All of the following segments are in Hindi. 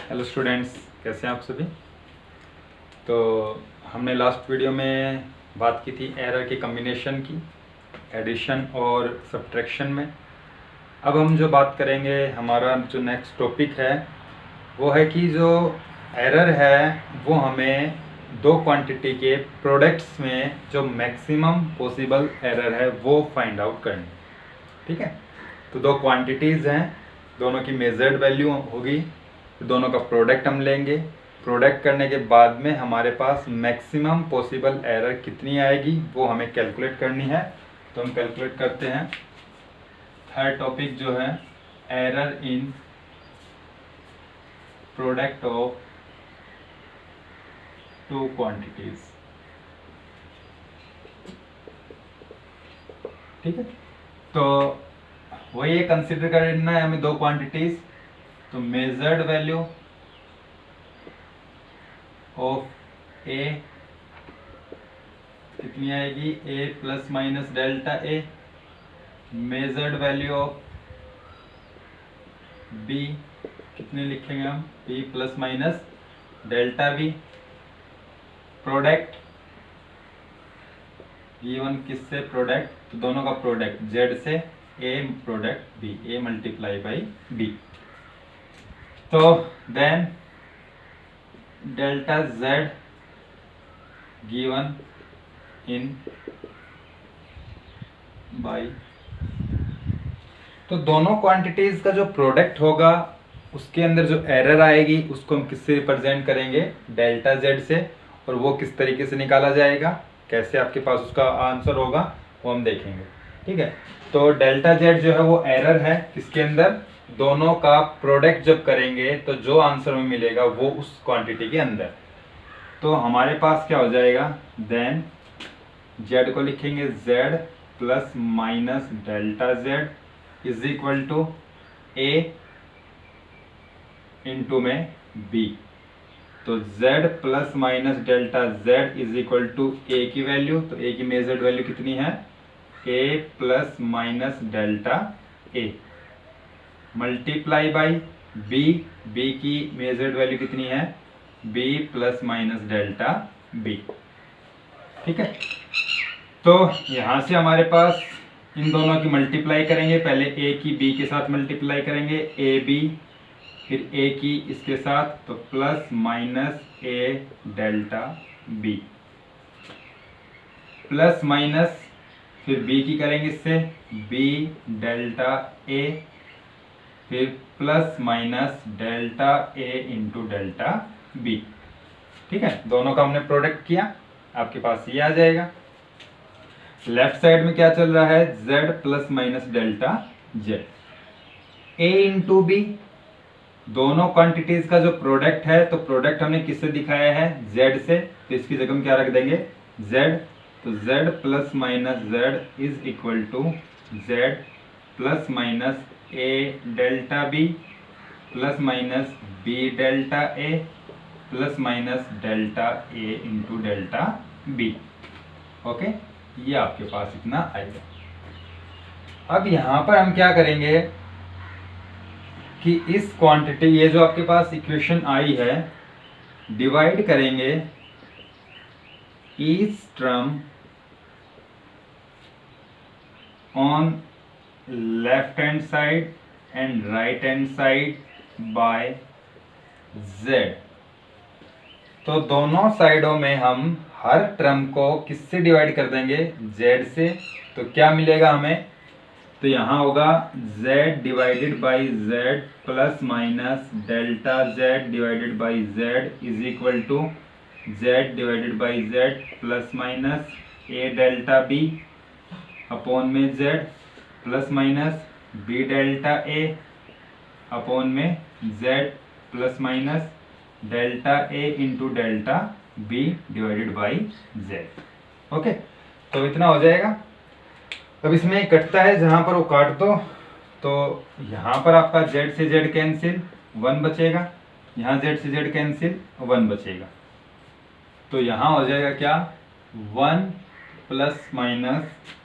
हेलो स्टूडेंट्स, कैसे हैं आप सभी। तो हमने लास्ट वीडियो में बात की थी एरर के कम्बिनेशन की, एडिशन और सब्ट्रैक्शन में। अब हम जो बात करेंगे, हमारा जो नेक्स्ट टॉपिक है वो है कि जो एरर है वो हमें दो क्वांटिटी के प्रोडक्ट्स में जो मैक्सिमम पॉसिबल एरर है वो फाइंड आउट करनी। ठीक है, तो दो क्वांटिटीज़ हैं, दोनों की मेजर्ड वैल्यू होगी, दोनों का प्रोडक्ट हम लेंगे। प्रोडक्ट करने के बाद में हमारे पास मैक्सिमम पॉसिबल एरर कितनी आएगी वो हमें कैलकुलेट करनी है। तो हम कैलकुलेट करते हैं। थर्ड टॉपिक जो है error in product of two quantities. ठीक है, तो वही ये कंसिडर करना है हमें दो क्वांटिटीज। तो मेजर्ड वैल्यू ऑफ ए कितनी आएगी, A plus minus delta A. Measured value of B कितने लिखेंगे हम, B plus minus delta B. Product given किससे, प्रोडक्ट, तो दोनों का प्रोडक्ट जेड से, A product B, A multiply by B. तो then delta Z given in by, तो दोनों क्वांटिटीज का जो प्रोडक्ट होगा उसके अंदर जो एरर आएगी उसको हम किससे रिप्रेजेंट करेंगे, डेल्टा जेड से। और वो किस तरीके से निकाला जाएगा, कैसे आपके पास उसका आंसर होगा वो हम देखेंगे। ठीक है, तो डेल्टा जेड जो है वो एरर है किसके अंदर, दोनों का प्रोडक्ट जब करेंगे तो जो आंसर में मिलेगा वो उस क्वांटिटी के अंदर। तो हमारे पास क्या हो जाएगा, देन जेड को लिखेंगे Z plus minus delta Z is equal to A into में बी। तो z plus minus delta z is equal to A की वैल्यू, तो a की मेजर्ड वैल्यू कितनी है, a plus minus delta a multiply by b, b की मेजर्ड वैल्यू कितनी है, b plus minus delta b। ठीक है, तो यहाँ से हमारे पास इन दोनों की मल्टीप्लाई करेंगे, पहले a की b के साथ मल्टीप्लाई करेंगे, ए बी, फिर a की इसके साथ, तो plus minus a delta b, plus minus फिर b की करेंगे इससे, b डेल्टा a, फिर plus minus delta a into delta b। ठीक है, दोनों का हमने प्रोडक्ट किया, आपके पास ये आ जाएगा। लेफ्ट साइड में क्या चल रहा है, z plus minus delta z, a into b, दोनों क्वांटिटीज का जो प्रोडक्ट है, तो प्रोडक्ट हमने किससे दिखाया है, z से, तो इसकी जगह में क्या रख देंगे, z। तो z plus minus z is equal to z plus minus a delta b plus minus b delta a plus minus delta a into delta b। Okay, ये आपके पास इतना आएगा। अब यहाँ पर हम क्या करेंगे कि इस क्वांटिटी, ये जो आपके पास इक्वेशन आई है, डिवाइड करेंगे each term on left hand side and right hand side by z। तो दोनों साइडों में हम हर टर्म को किससे डिवाइड कर देंगे, z से। तो क्या मिलेगा हमें, तो यहाँ होगा z divided by z plus minus delta z divided by z is equal to z divided by z plus minus a delta b upon में z plus minus b delta a upon में z plus minus delta a into delta b divided by z। Okay, तो इतना हो जाएगा। अब इसमें कटता है, जहां पर वो काट दो, तो यहाँ पर आपका z से z कैंसिल, 1 बचेगा, यहाँ z से z कैंसिल, 1 बचेगा। तो यहाँ हो जाएगा क्या, 1 plus minus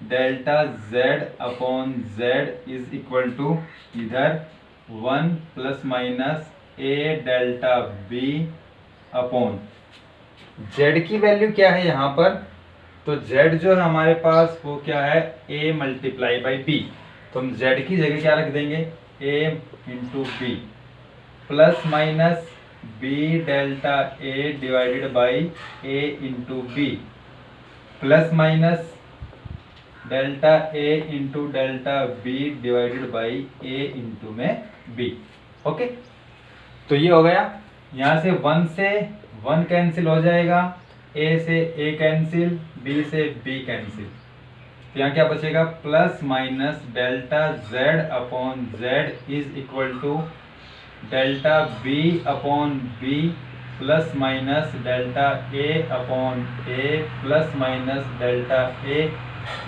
delta z upon z is equal to इधर 1 plus minus a delta B upon z की वैल्यू क्या है यहाँ पर, तो जेड जो है हमारे पास वो क्या है, ए मल्टीप्लाई बाई बी। तो हम जेड की जगह क्या रख देंगे, A into B plus minus B delta A divided by A into B plus minus delta A into delta B divided by A into में बी। ओके, तो ये हो गया। यहाँ से 1 से 1 कैंसिल हो जाएगा, ए से ए कैंसिल, बी से बी कैंसिल, तो यहाँ क्या बचेगा, plus minus delta Z upon Z is equal to delta B upon b plus minus delta A upon A plus minus delta A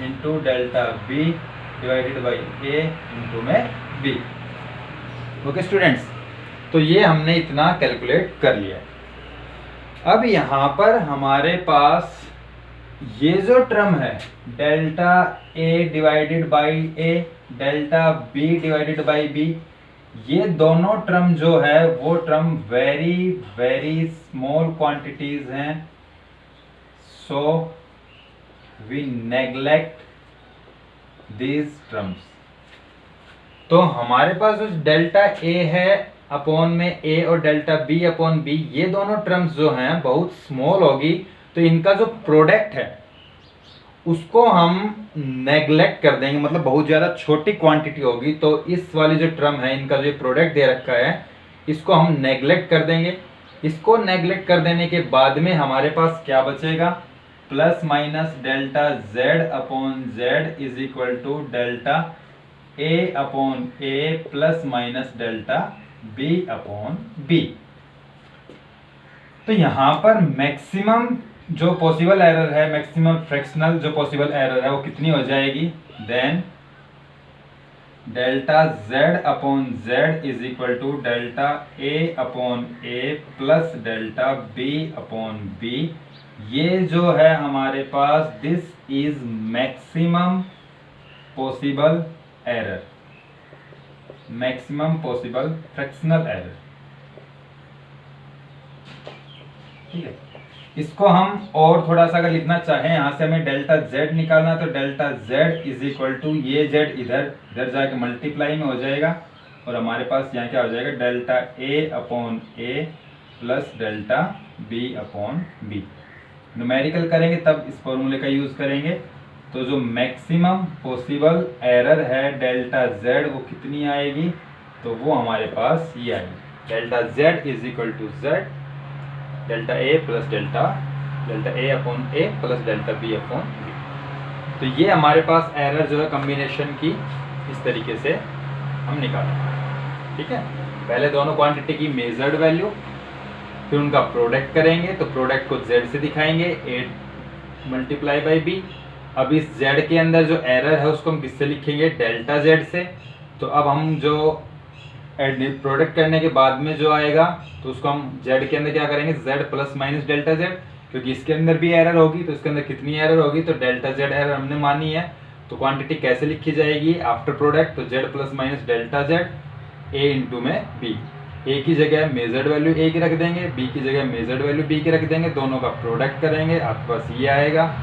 into delta B divided by A into में बी। ओके स्टूडेंट्स, तो ये हमने इतना कैलकुलेट कर लिया। अब यहाँ पर हमारे पास ये जो टर्म है delta A divided by A delta B divided by B, ये दोनों टर्म जो है वो term very very small quantities हैं, so we neglect these terms. तो हमारे पास जो डेल्टा ए है अपॉन में ए और डेल्टा बी अपॉन बी, ये दोनों टर्म्स जो हैं बहुत स्मॉल होगी, तो इनका जो प्रोडक्ट है उसको हम नेग्लेक्ट कर देंगे, मतलब बहुत ज़्यादा छोटी क्वांटिटी होगी, तो इस वाली जो टर्म है इनका जो प्रोडक्ट दे रखा है इसको हम नेग्लेक्ट कर देंगे। इसको नेग्लेक्ट कर देने के बाद में हमारे पास क्या बचेगा, plus minus delta Z upon Z is equal to delta A upon A plus minus delta B upon B. तो यहां पर मैक्सिमम जो पॉसिबल एरर है, मैक्सिमम फ्रैक्शनल जो पॉसिबल एरर है वो कितनी हो जाएगी, then delta Z upon Z is equal to delta A upon A plus delta B upon B. ये जो है हमारे पास this is maximum possible error, maximum possible fractional error. ठीक है, इसको हम और थोड़ा सा अगर लिखना चाहें, यहाँ से हमें डेल्टा जेड निकालना, तो delta Z is equal to ये जेड इधर इधर जाके मल्टीप्लाई में हो जाएगा, और हमारे पास यहाँ क्या हो जाएगा, डेल्टा ए अपॉन ए plus delta B upon B. Numerical करेंगे तब इस फॉर्मूले का यूज करेंगे। तो जो मैक्सिमम पॉसिबल एरर है डेल्टा जेड वो कितनी आएगी, तो वो हमारे पास ये आएगी, delta Z is equal to Z delta A plus delta A upon A plus delta B upon B. तो ये हमारे पास एरर जो है कम्बिनेशन की इस तरीके से हम निकालेंगे। ठीक है, पहले दोनों क्वांटिटी की मेजर्ड वैल्यू, फिर उनका प्रोडक्ट करेंगे, तो प्रोडक्ट को जेड से दिखाएंगे, ए मल्टीप्लाई बाई बी। अब इस जेड के अंदर जो एरर है उसको हम किससे लिखेंगे, डेल्टा जेड से। तो अब हम जो प्रोडक्ट करने के बाद में जो आएगा तो उसको हम जेड के अंदर क्या करेंगे, Z plus minus delta Z, क्योंकि इसके अंदर भी एरर होगी, तो इसके अंदर कितनी एरर होगी, तो डेल्टा जेड एरर हमने मानी है। तो क्वांटिटी कैसे लिखी जाएगी आफ्टर प्रोडक्ट, तो Z plus minus delta Z A into में बी। ए की जगह मेजर्ड वैल्यू ए की रख देंगे, बी की जगह मेजर्ड वैल्यू बी की रख देंगे, दोनों का प्रोडक्ट करेंगे, आपके पास ये आएगा।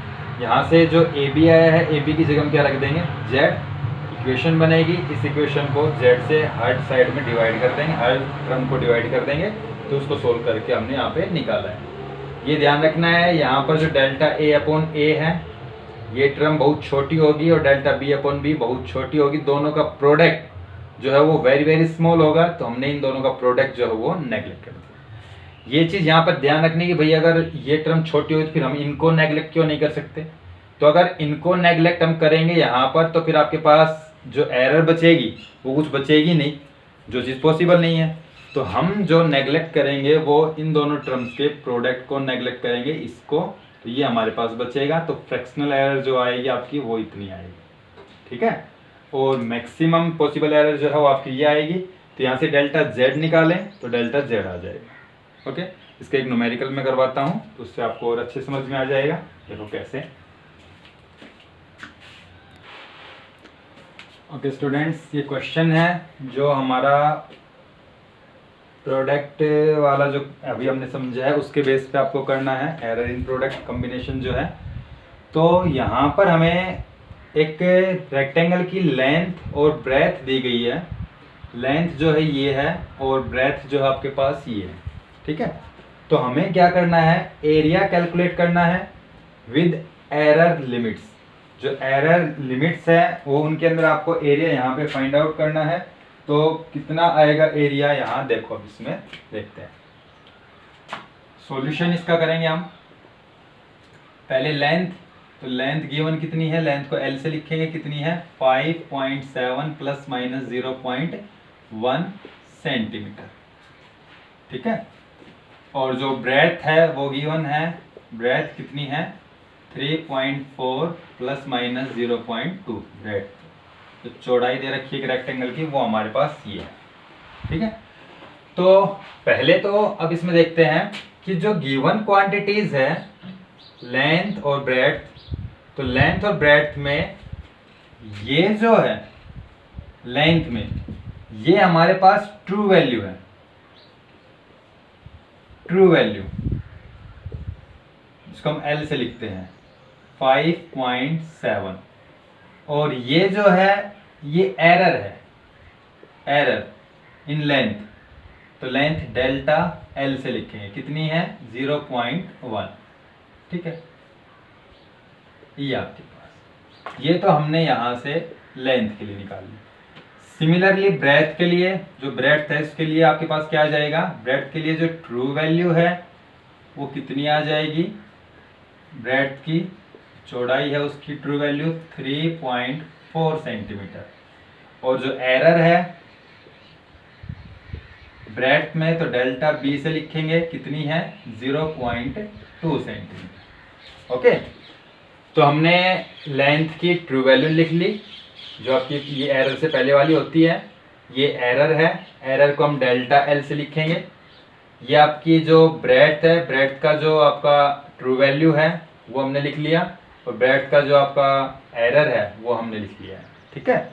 यहाँ से जो ए बी आया है, ए बी की जगह हम क्या रख देंगे, जेड। इक्वेशन बनेगी, इस इक्वेशन को जेड से हर साइड में डिवाइड कर देंगे, हर टर्म को डिवाइड कर देंगे, तो उसको सोल्व करके हमने यहाँ पे निकाला है। ये ध्यान रखना है, यहाँ पर जो डेल्टा ए अपॉन ए है ये टर्म बहुत छोटी होगी और डेल्टा बी अपॉन बी बहुत छोटी होगी, दोनों का प्रोडक्ट जो है वो वेरी वेरी स्मॉल होगा, तो हमने इन दोनों का प्रोडक्ट जो है वो नेग्लेक्ट कर दिया। ये चीज़ यहाँ पर ध्यान रखने की, भाई अगर ये टर्म छोटी हुई तो फिर हम इनको नेग्लेक्ट क्यों नहीं कर सकते। तो अगर इनको नेग्लेक्ट हम करेंगे यहाँ पर, तो फिर आपके पास जो एरर बचेगी वो कुछ बचेगी नहीं, जो चीज़ पॉसिबल नहीं है। तो हम जो नेग्लेक्ट करेंगे वो इन दोनों टर्म्स के प्रोडक्ट को नेग्लेक्ट करेंगे, इसको, तो ये हमारे पास बचेगा। तो फ्रैक्शनल एरर जो आएगी आपकी वो इतनी आएगी। ठीक है, और मैक्सिमम पॉसिबल एरर जो है वो आपकी ये आएगी। तो यहाँ से डेल्टा जेड निकालें तो डेल्टा जेड आ जाएगा। ओके, इसका एक न्यूमेरिकल में करवाता हूँ तो उससे आपको और अच्छे समझ में आ जाएगा। देखो कैसे। ओके स्टूडेंट्स, ये क्वेश्चन है जो हमारा प्रोडक्ट वाला जो अभी हमने समझा है उसके बेस पे आपको करना है एरर इन प्रोडक्ट कॉम्बिनेशन जो है। तो यहाँ पर हमें एक रेक्टेंगल की लेंथ और ब्रेथ दी गई है। लेंथ जो है ये है और ब्रेथ जो है आपके पास ये है, ठीक है। तो हमें क्या करना है, एरिया कैलकुलेट करना है विद एरर लिमिट्स। जो एरर लिमिट्स है वो उनके अंदर आपको एरिया यहाँ पे फाइंड आउट करना है। तो कितना आएगा एरिया, यहाँ देखो, अब इसमें देखते हैं। सॉल्यूशन इसका करेंगे हम पहले लेंथ। तो लेंथ गिवन कितनी है, लेंथ को एल से लिखेंगे, कितनी है 5.7 प्लस माइनस 0.1 सेंटीमीटर, ठीक है। और जो ब्रेथ है वो गिवन है, ब्रेथ कितनी है 3.4 प्लस माइनस 0.2 ब्रेथ। तो चौड़ाई दे रखी है एक रेक्टेंगल की, वो हमारे पास ये है, ठीक है। तो पहले तो अब इसमें देखते हैं कि जो गिवन क्वांटिटीज है लेंथ और ब्रेथ, तो लेंथ और ब्रेथ में ये जो है लेंथ में ये हमारे पास ट्रू वैल्यू है, ट्रू वैल्यू इसको हम एल से लिखते हैं 5.7। और ये जो है ये एरर है, एरर इन लेंथ। तो लेंथ डेल्टा एल से लिखेंगे, कितनी है 0.1, ठीक है। ये आपके पास, ये तो हमने यहां से लेंथ के लिए निकाल ली। सिमिलरली ब्रेथ के लिए, जो ब्रेथ है उसके लिए आपके पास क्या आ जाएगा, ब्रेथ के लिए जो ट्रू वैल्यू है वो कितनी आ जाएगी, ब्रेथ की चौड़ाई है उसकी ट्रू वैल्यू 3.4 सेंटीमीटर। और जो एरर है ब्रेथ में, तो डेल्टा बी से लिखेंगे, कितनी है 0.2 सेंटीमीटर, ओके। तो हमने लेंथ की ट्रू वैल्यू लिख ली, जो आपकी ये एरर से पहले वाली होती है, ये एरर है, एरर को हम डेल्टा एल से लिखेंगे। ये आपकी जो ब्रेथ है, ब्रेथ का जो आपका ट्रू वैल्यू है वो हमने लिख लिया, और ब्रेथ का जो आपका एरर है वो हमने लिख लिया है, ठीक है।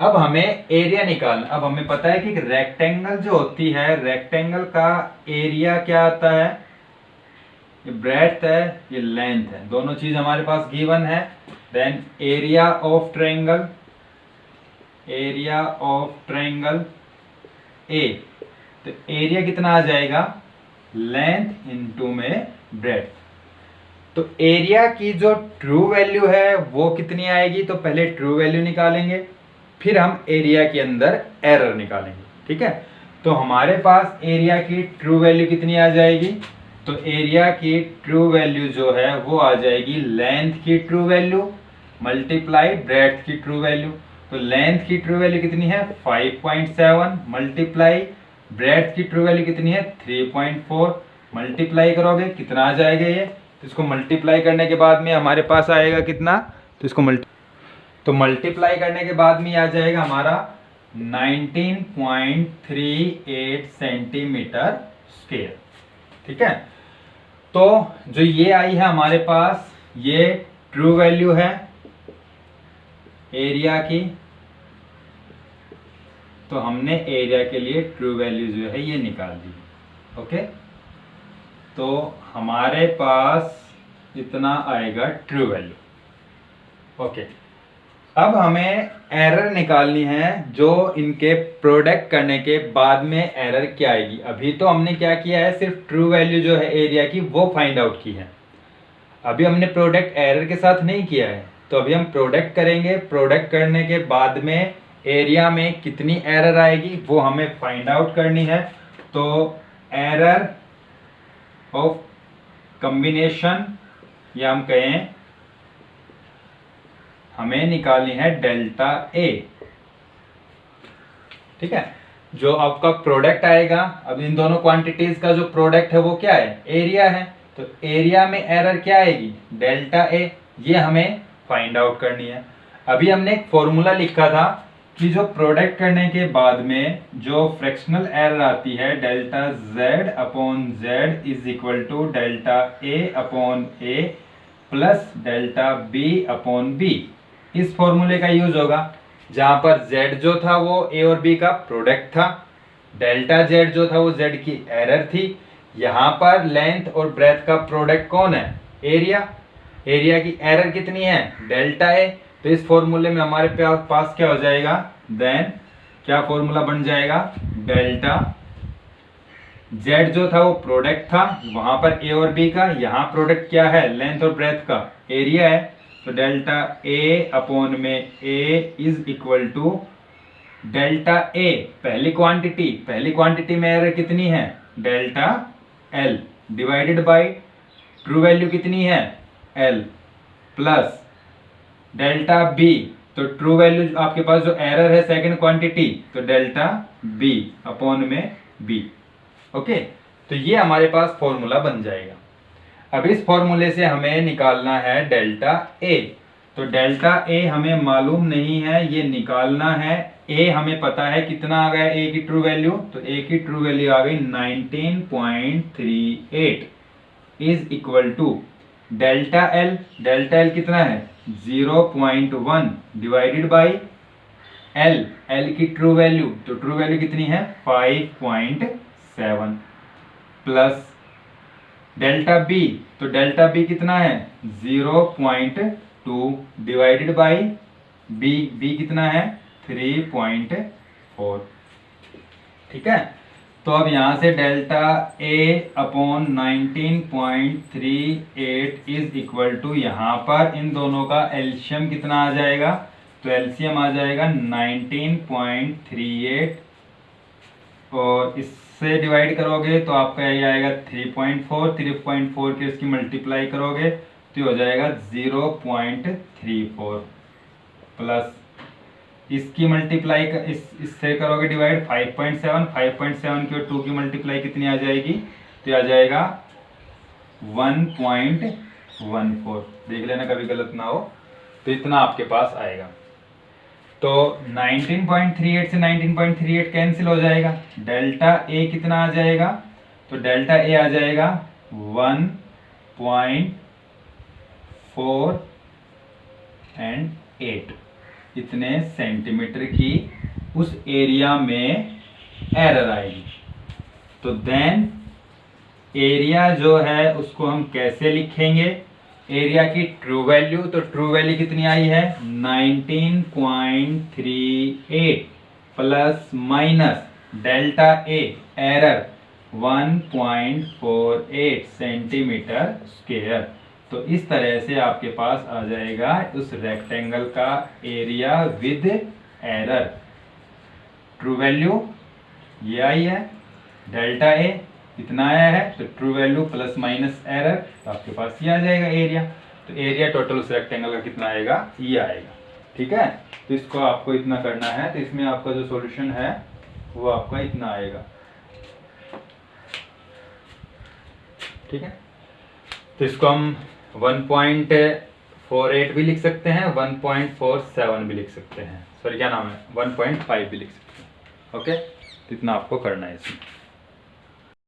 अब हमें एरिया निकालना। अब हमें पता है कि रेक्टेंगल जो होती है, रेक्टेंगल का एरिया क्या आता है, ये ब्रेथ है, ये लेंथ है, दोनों चीज हमारे पास गिवन है। Then area of triangle, area of triangle a, तो एरिया कितना आ जाएगा, लेंथ इनटू में ब्रेथ। तो एरिया की जो ट्रू वैल्यू है वो कितनी आएगी, तो पहले ट्रू वैल्यू निकालेंगे, फिर हम एरिया के अंदर एरर निकालेंगे, ठीक है। तो हमारे पास एरिया की ट्रू वैल्यू कितनी आ जाएगी, तो एरिया की ट्रू वैल्यू जो है वो आ जाएगी लेंथ की ट्रू वैल्यू मल्टीप्लाई ब्रेथ की ट्रू वैल्यू। तो लेंथ की ट्रू वैल्यू कितनी है 5.7 मल्टीप्लाई ब्रेथ की ट्रू वैल्यू कितनी है 3.4, मल्टीप्लाई करोगे कितना आ जाएगा ये, तो इसको मल्टीप्लाई करने के बाद में हमारे पास आएगा कितना, तो इसको मल्टीप्लाई करने के बाद में आ जाएगा हमारा 19.38 सेंटीमीटर स्क्वायर, ठीक है। तो जो ये आई है हमारे पास, ये ट्रू वैल्यू है एरिया की, तो हमने एरिया के लिए ट्रू वैल्यू जो है ये निकाल दी, ओके। तो हमारे पास इतना आएगा ट्रू वैल्यू, ओके। अब हमें एरर निकालनी है, जो इनके प्रोडक्ट करने के बाद में एरर क्या आएगी। अभी तो हमने क्या किया है, सिर्फ ट्रू वैल्यू जो है एरिया की वो फाइंड आउट की है, अभी हमने प्रोडक्ट एरर के साथ नहीं किया है। तो अभी हम प्रोडक्ट करेंगे, प्रोडक्ट करने के बाद में एरिया में कितनी एरर आएगी वो हमें फाइंड आउट करनी है। तो एरर ऑफ कॉम्बिनेशन, या हम कहें हमें निकालनी है डेल्टा ए, ठीक है। जो आपका प्रोडक्ट आएगा, अब इन दोनों क्वांटिटीज का जो प्रोडक्ट है वो क्या है, एरिया है। तो एरिया में एरर क्या आएगी, डेल्टा ए, ये हमें फाइंड आउट करनी है। अभी हमने एक फॉर्मूला लिखा था कि जो प्रोडक्ट करने के बाद में जो फ्रैक्शनल एरर आती है, delta Z upon Z is equal to delta A upon A plus delta B upon b. इस फॉर्मूले का यूज होगा, जहां पर z जो था वो a और b का प्रोडक्ट था, डेल्टा जेड जो था वो जेड की एरर थी। यहाँ पर लेंथ और ब्रेथ का प्रोडक्ट कौन है? एरिया। एरिया की एरर कितनी है? डेल्टा ए। तो इस फॉर्मूले में हमारे पास क्या हो जाएगा? देन क्या फॉर्मूला बन जाएगा? डेल्टा जेड जो था वो प्रोडक्ट था वहां पर ए और बी का, यहाँ प्रोडक्ट क्या है? लेंथ और ब्रेथ का, एरिया है। तो डेल्टा ए अपॉन में ए इज इक्वल टू डेल्टा ए पहली क्वांटिटी में एरर कितनी है? Delta L divided by true value कितनी है? एल प्लस डेल्टा बी, तो ट्रू वैल्यू आपके पास जो एरर है सेकंड क्वांटिटी, तो डेल्टा बी अपॉन में बी। ओके, तो ये हमारे पास फॉर्मूला बन जाएगा। अब इस फॉर्मूले से हमें निकालना है डेल्टा ए। तो डेल्टा ए हमें मालूम नहीं है, ये निकालना है। ए हमें पता है कितना आ गया ए की ट्रू वैल्यू, तो ए की ट्रू वैल्यू आ गई 19.38 is equal to delta l. Delta l कितना है? 0.1 डिवाइडेड बाई एल, एल की ट्रू वैल्यू, तो ट्रू वैल्यू कितनी है? 5.7 प्लस डेल्टा बी, तो डेल्टा बी कितना है? 0.2 डिवाइडेड बाई बी, बी कितना है? 3.4। ठीक है, तो अब यहां से delta A upon 19.38 is equal to, यहां पर इन दोनों का एलसीएम कितना आ जाएगा? तो एलसीएम आ जाएगा 19.38 और इससे डिवाइड करोगे तो आपका ये आएगा 3.4 के इसकी मल्टीप्लाई करोगे तो ये हो जाएगा 0.34 प्लस इसकी मल्टीप्लाई इससे करोगे डिवाइड 5.7 की और 2 की मल्टीप्लाई कितनी आ जाएगी? तो ये आ जाएगा 1.14। देख लेना कभी गलत ना हो। तो इतना आपके पास आएगा। तो 19.38 से 19.38 कैंसिल हो जाएगा। डेल्टा ए कितना आ जाएगा? तो डेल्टा ए आ जाएगा 1.4 एंड 8 इतने सेंटीमीटर की उस एरिया में एरर आएगी। तो देन एरिया जो है उसको हम कैसे लिखेंगे? एरिया की ट्रू वैल्यू, तो ट्रू वैल्यू कितनी आई है? 19.38 प्लस माइनस डेल्टा ए एरर 1.48 सेंटीमीटर स्क्वायर। तो इस तरह से आपके पास आ जाएगा उस रेक्टेंगल का area with error. True value ये आई है, डेल्टा ए इतना आया है, तो true value plus minus error, तो आपके पास ये आ जाएगा एरिया। तो एरिया टोटल उस रेक्टेंगल का कितना आएगा? ये आएगा। ठीक है, तो इसको आपको इतना करना है। तो इसमें आपका जो सॉल्यूशन है वो आपका इतना आएगा। ठीक है, तो इसको हम 1.48 भी लिख सकते हैं, 1.47 भी लिख सकते हैं, सॉरी क्या नाम है, 1.5 भी लिख सकते हैं। ओके, तो इतना आपको करना है इसमें।